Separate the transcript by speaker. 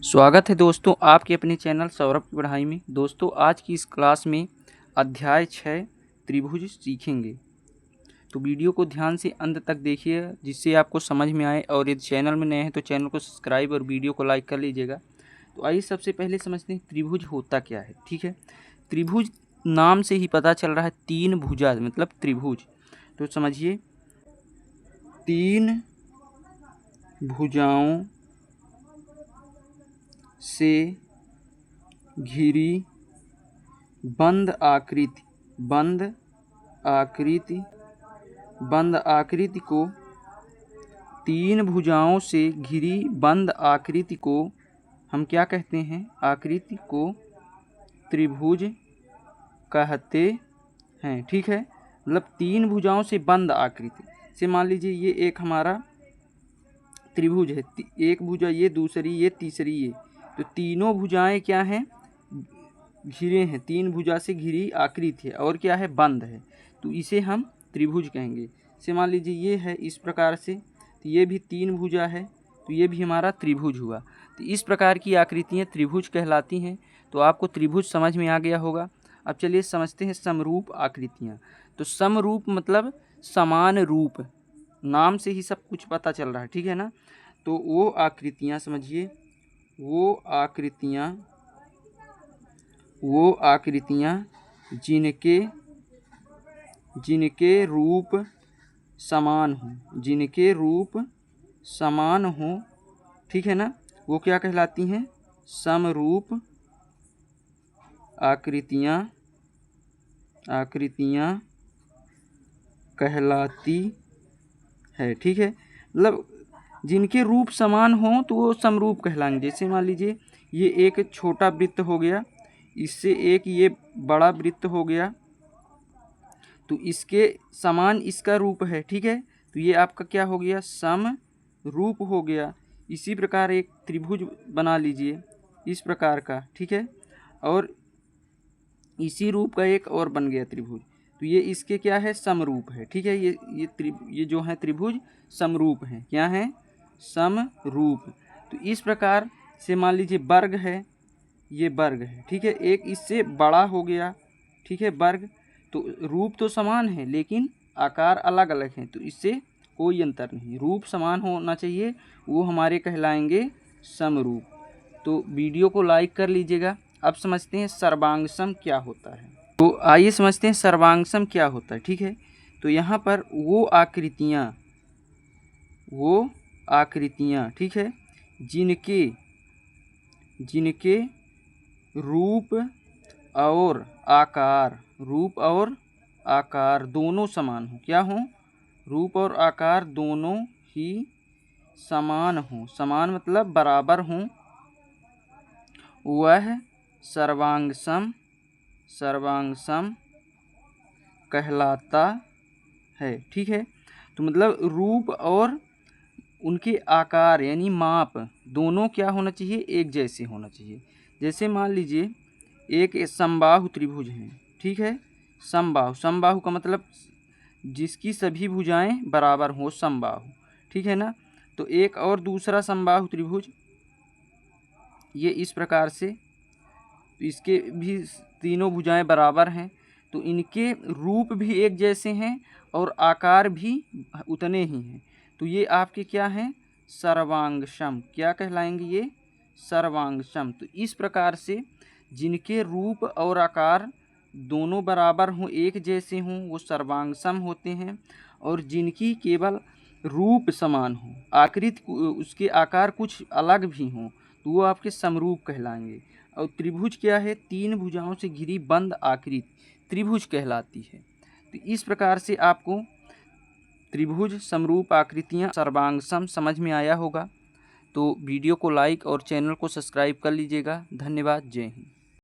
Speaker 1: स्वागत है दोस्तों आपके अपने चैनल सौरभ की पढ़ाई में। दोस्तों आज की इस क्लास में अध्याय 6 त्रिभुज सीखेंगे। तो वीडियो को ध्यान से अंत तक देखिए जिससे आपको समझ में आए, और यदि चैनल में नए हैं तो चैनल को सब्सक्राइब और वीडियो को लाइक कर लीजिएगा। तो आइए सबसे पहले समझते हैं त्रिभुज होता क्या है। ठीक है, त्रिभुज नाम से ही पता चल रहा है, तीन भुजा मतलब त्रिभुज। तो समझिए, तीन भुजाओं से घिरी बंद आकृति को, तीन भुजाओं से घिरी बंद आकृति को हम क्या कहते हैं? आकृति को त्रिभुज कहते हैं। ठीक है, मतलब तीन भुजाओं से बंद आकृति से, मान लीजिए ये एक हमारा त्रिभुज है, एक भुजा ये, दूसरी ये, तीसरी ये, तो तीनों भुजाएं क्या हैं? घिरे हैं, तीन भुजा से घिरी आकृति है और क्या है? बंद है, तो इसे हम त्रिभुज कहेंगे। से मान लीजिए ये है इस प्रकार से, तो ये भी तीन भुजा है, तो ये भी हमारा त्रिभुज हुआ। तो इस प्रकार की आकृतियाँ त्रिभुज कहलाती हैं। तो आपको त्रिभुज समझ में आ गया होगा। अब चलिए समझते हैं समरूप आकृतियाँ। तो समरूप मतलब समान रूप, नाम से ही सब कुछ पता चल रहा है। ठीक है ना, तो वो आकृतियाँ समझिए, वो आकृतियाँ जिनके रूप समान हो, ठीक है ना, वो क्या कहलाती हैं? समरूप आकृतियाँ कहलाती है। ठीक है, मतलब जिनके रूप समान हो तो वो समरूप कहलाएंगे। जैसे मान लीजिए ये एक छोटा वृत्त हो गया, इससे एक ये बड़ा वृत्त हो गया, तो इसके समान इसका रूप है। ठीक है, तो ये आपका क्या हो गया? समरूप हो गया। इसी प्रकार एक त्रिभुज बना लीजिए इस प्रकार का। ठीक है, और इसी रूप का एक और बन गया त्रिभुज, तो ये इसके क्या है? समरूप है। ठीक है, ये जो है त्रिभुज समरूप हैं। क्या है? समरूप। तो इस प्रकार से मान लीजिए वर्ग है, ये वर्ग है। ठीक है, एक इससे बड़ा हो गया। ठीक है, वर्ग, तो रूप तो समान है लेकिन आकार अलग अलग हैं, तो इससे कोई अंतर नहीं, रूप समान होना चाहिए, वो हमारे कहलाएंगे समरूप। तो वीडियो को लाइक कर लीजिएगा। अब समझते हैं सर्वांगसम क्या होता है। तो आइए समझते हैं सर्वांगसम क्या होता है। ठीक है, तो यहाँ पर वो आकृतियाँ ठीक है, जिनके रूप और आकार दोनों समान हो। क्या हो? रूप और आकार दोनों ही समान हो, समान मतलब बराबर हो, वह सर्वांगसम कहलाता है। ठीक है, तो मतलब रूप और उनके आकार यानी माप दोनों क्या होना चाहिए? एक जैसे होना चाहिए। जैसे मान लीजिए एक समबाहु त्रिभुज है। ठीक है, समबाहु का मतलब जिसकी सभी भुजाएं बराबर हो, समबाहु। ठीक है ना, तो एक और दूसरा समबाहु त्रिभुज ये इस प्रकार से, इसके भी तीनों भुजाएं बराबर हैं, तो इनके रूप भी एक जैसे हैं और आकार भी उतने ही हैं, तो ये आपके क्या हैं? सर्वांगसम। क्या कहलाएंगे ये? सर्वांगसम। तो इस प्रकार से जिनके रूप और आकार दोनों बराबर हों, एक जैसे हों, वो सर्वांगसम होते हैं। और जिनकी केवल रूप समान हो, आकृति उसके आकार कुछ अलग भी हों, तो वो आपके समरूप कहलाएंगे। और त्रिभुज क्या है? तीन भुजाओं से घिरी बंद आकृति त्रिभुज कहलाती है। तो इस प्रकार से आपको त्रिभुज, समरूप आकृतियाँ, सर्वांगसम समझ में आया होगा। तो वीडियो को लाइक और चैनल को सब्सक्राइब कर लीजिएगा। धन्यवाद। जय हिंद।